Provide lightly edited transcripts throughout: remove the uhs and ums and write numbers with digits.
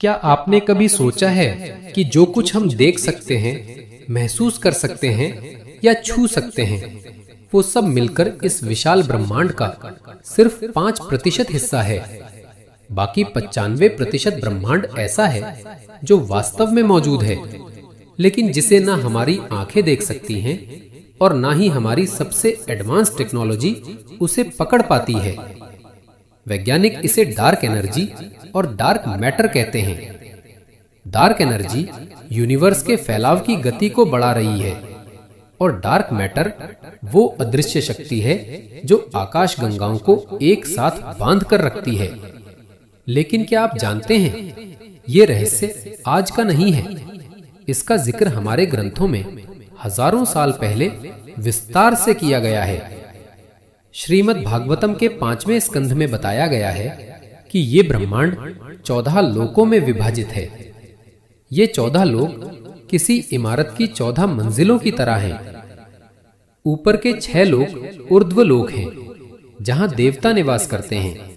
क्या आपने कभी सोचा है कि जो कुछ हम देख सकते हैं, महसूस कर सकते हैं या छू सकते हैं, वो सब मिलकर इस विशाल ब्रह्मांड का सिर्फ 5% हिस्सा है। बाकी 95% ब्रह्मांड ऐसा है जो वास्तव में मौजूद है, लेकिन जिसे ना हमारी आंखें देख सकती हैं और ना ही हमारी सबसे एडवांस टेक्नोलॉजी उसे पकड़ पाती है। वैज्ञानिक इसे डार्क एनर्जी और डार्क मैटर कहते हैं। डार्क एनर्जी यूनिवर्स के फैलाव की गति को बढ़ा रही है और डार्क मैटर वो अदृश्य शक्ति है जो आकाश गंगाओं को एक साथ बांध कर रखती है। लेकिन क्या आप जानते हैं, ये रहस्य आज का नहीं है। इसका जिक्र हमारे ग्रंथों में हजारों साल पहले विस्तार से किया गया है। श्रीमद् भागवतम के 5वें स्कंध में बताया गया है कि ये ब्रह्मांड 14 लोकों में विभाजित है। ये 14 लोक किसी इमारत की 14 मंजिलों की तरह हैं। ऊपर के 6 लोक ऊर्ध्व लोक हैं, जहां देवता निवास करते हैं।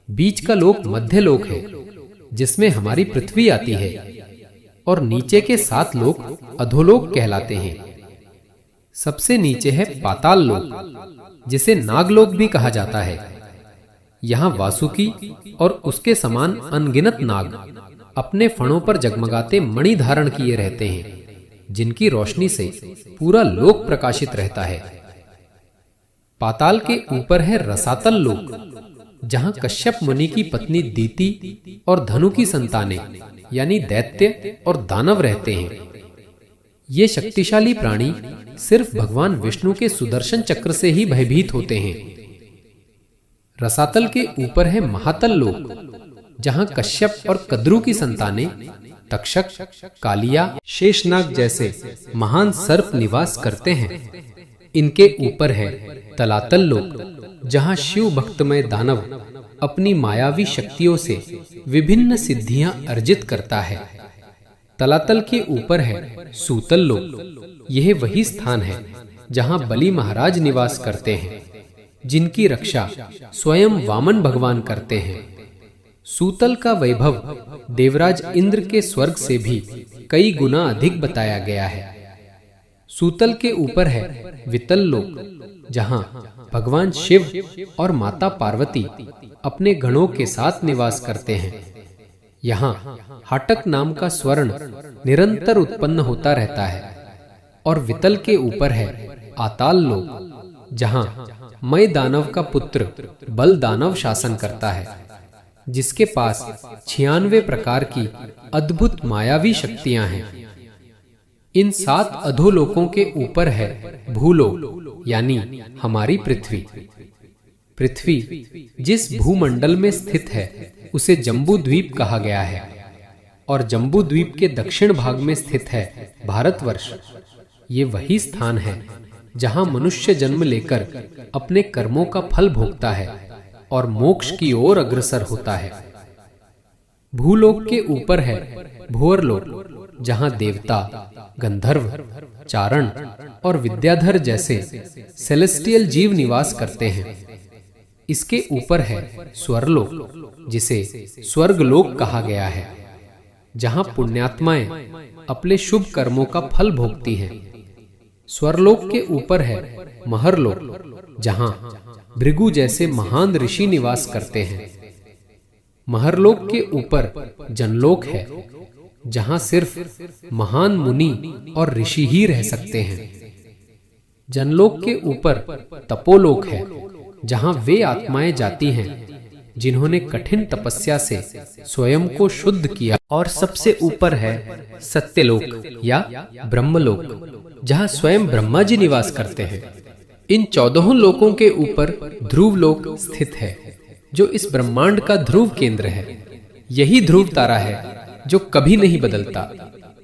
बीच का लोक मध्य लोक है, जिसमें हमारी पृथ्वी आती है, और नीचे के 7 लोक अधोलोक कहलाते हैं। सबसे नीचे है पाताल लोक, जिसे नागलोक भी कहा जाता है। यहाँ वासुकी और उसके समान अनगिनत नाग अपने फणों पर जगमगाते मणि धारण किए रहते हैं, जिनकी रोशनी से पूरा लोक प्रकाशित रहता है। पाताल के ऊपर है रसातल लोक, जहाँ कश्यप मुनि की पत्नी दीति और धनु की संतानें यानी दैत्य और दानव रहते हैं। ये शक्तिशाली प्राणी सिर्फ भगवान विष्णु के सुदर्शन चक्र से ही भयभीत होते हैं। रसातल के ऊपर है महातल लोक, जहां कश्यप और कद्रु की संतानें तक्षक, कालिया, शेषनाग जैसे महान सर्प निवास करते हैं। इनके ऊपर है तलातल लोक, जहां शिव भक्तमय दानव अपनी मायावी शक्तियों से विभिन्न सिद्धियां अर्जित करता है। तलातल के ऊपर है सूतल लोक। यह वही स्थान है जहां बलि महाराज निवास करते हैं, जिनकी रक्षा स्वयं वामन भगवान करते हैं। सूतल का वैभव देवराज इंद्र के स्वर्ग से भी कई गुना अधिक बताया गया है। सूतल के ऊपर है वितल लोक, जहां भगवान शिव और माता पार्वती अपने गणों के साथ निवास करते हैं। यहाँ हाटक नाम का स्वर्ण निरंतर उत्पन्न होता रहता है। और वितल के ऊपर है आताल लोक, जहां मय दानव का पुत्र बल दानव शासन करता है, जिसके पास 96 प्रकार की अद्भुत मायावी शक्तियां हैं। इन 7 अधोलोकों के ऊपर है भूलोक, यानी हमारी पृथ्वी। पृथ्वी जिस भूमंडल में स्थित है उसे जम्बू द्वीप कहा गया है, और जम्बू द्वीप के दक्षिण भाग में स्थित है भारतवर्ष। ये वही स्थान है जहां मनुष्य जन्म लेकर अपने कर्मों का फल भोगता है और मोक्ष की ओर अग्रसर होता है। भूलोक के ऊपर है भुवरलोक, जहां देवता, गंधर्व, चारण और विद्याधर जैसे सेलेस्टियल जीव निवास करते हैं। इसके ऊपर है स्वर्लोक, जिसे स्वर्गलोक कहा गया है, जहां पुण्यात्माएं अपने शुभ कर्मों का फल भोगती हैं। स्वर्लोक के ऊपर है महरलोक, जहां भृगु जैसे महान ऋषि निवास करते हैं। महरलोक के ऊपर जनलोक है, जहां सिर्फ महान मुनि और ऋषि ही रह सकते हैं। जनलोक के ऊपर तपोलोक है, जहां वे आत्माएं जाती हैं जिन्होंने कठिन तपस्या से स्वयं को शुद्ध किया। और सबसे ऊपर है सत्यलोक या ब्रह्मलोक, जहां स्वयं ब्रह्मा जी निवास करते हैं। इन 14 लोकों के ऊपर ध्रुव लोक स्थित है, जो इस ब्रह्मांड का ध्रुव केंद्र है। यही ध्रुव तारा है जो कभी नहीं बदलता।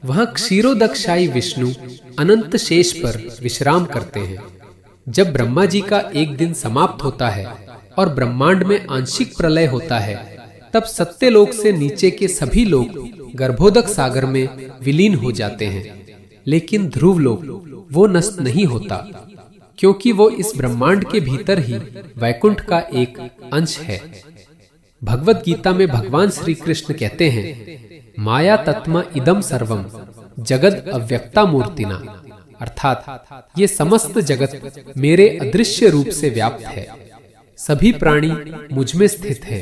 वहां क्षीरोदक्षाई विष्णु अनंत शेष पर विश्राम करते हैं। जब ब्रह्मा जी का एक दिन समाप्त होता है और ब्रह्मांड में आंशिक प्रलय होता है, तब सत्यलोक से नीचे के सभी लोग गर्भोदक सागर में विलीन हो जाते हैं। लेकिन ध्रुवलोक वो नष्ट नहीं होता, क्योंकि वो इस ब्रह्मांड के भीतर ही वैकुंठ का एक अंश है। भगवत गीता में भगवान श्री कृष्ण कहते हैं, माया तत्म इदम सर्वम जगद अव्यक्ता मूर्तिना, अर्थात ये समस्त जगत मेरे अदृश्य रूप से व्याप्त है। सभी प्राणी मुझ में स्थित है,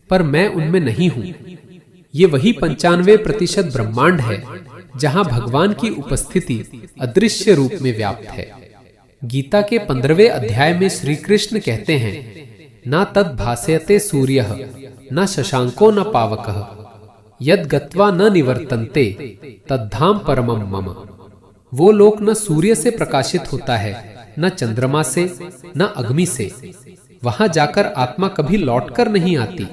पर मैं उनमें नहीं हूं। ये वही 95% ब्रह्मांड है जहां भगवान की उपस्थिति अदृश्य रूप में व्याप्त है। गीता के 15वें अध्याय में श्री कृष्ण कहते हैं, न तद भास्यते सूर्यः न शशांको न पावकः यद गत्वा न निवर्तन्ते तद्धाम परमम मम। वो लोक न सूर्य से प्रकाशित होता है, न चंद्रमा से, न अग्नि से। वहां जाकर आत्मा कभी लौटकर नहीं आती।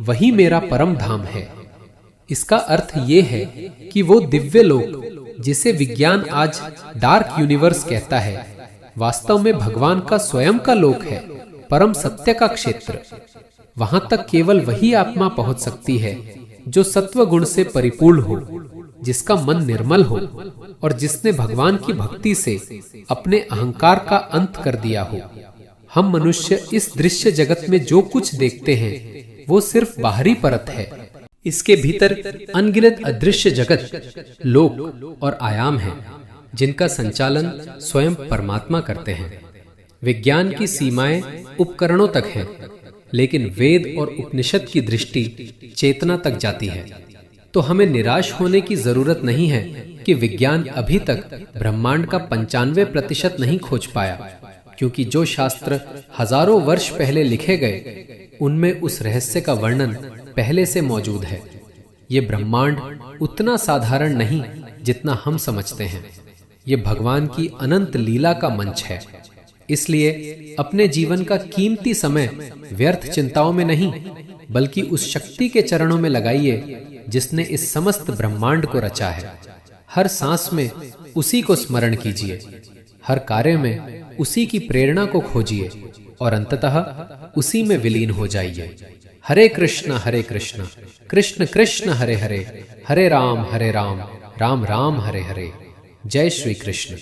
वही मेरा परम धाम है। इसका अर्थ ये है कि वो दिव्य लोक जिसे विज्ञान आज डार्क यूनिवर्स कहता है, वास्तव में भगवान का स्वयं का लोक है, परम सत्य का क्षेत्र। वहां तक केवल वही आत्मा पहुंच सकती है जो सत्व गुण से परिपूर्ण हो, जिसका मन निर्मल हो और जिसने भगवान की भक्ति से अपने अहंकार का अंत कर दिया हो। हम मनुष्य इस दृश्य जगत में जो कुछ देखते हैं वो सिर्फ बाहरी परत है। इसके भीतर अनगिनत अदृश्य जगत, लोक और आयाम हैं, जिनका संचालन स्वयं परमात्मा करते हैं। विज्ञान की सीमाएं उपकरणों तक हैं, लेकिन वेद और उपनिषद की दृष्टि चेतना तक जाती है। तो हमें निराश होने की जरूरत नहीं है कि विज्ञान अभी तक ब्रह्मांड का 95% नहीं खोज पाया, क्योंकि जो शास्त्र हजारों वर्ष पहले लिखे गए उनमें उस रहस्य का वर्णन पहले से मौजूद है। ये ब्रह्मांड उतना साधारण नहीं जितना हम समझते हैं। ये भगवान की अनंत लीला का मंच है। इसलिए अपने जीवन का कीमती समय व्यर्थ चिंताओं में नहीं, बल्कि उस शक्ति के चरणों में लगाइए जिसने इस समस्त ब्रह्मांड को रचा है। हर सांस में उसी को स्मरण कीजिए, हर कार्य में उसी की प्रेरणा को खोजिए और अंततः उसी में विलीन हो जाइए। हरे कृष्ण कृष्ण कृष्ण हरे हरे, हरे राम राम राम हरे हरे। जय श्री कृष्ण।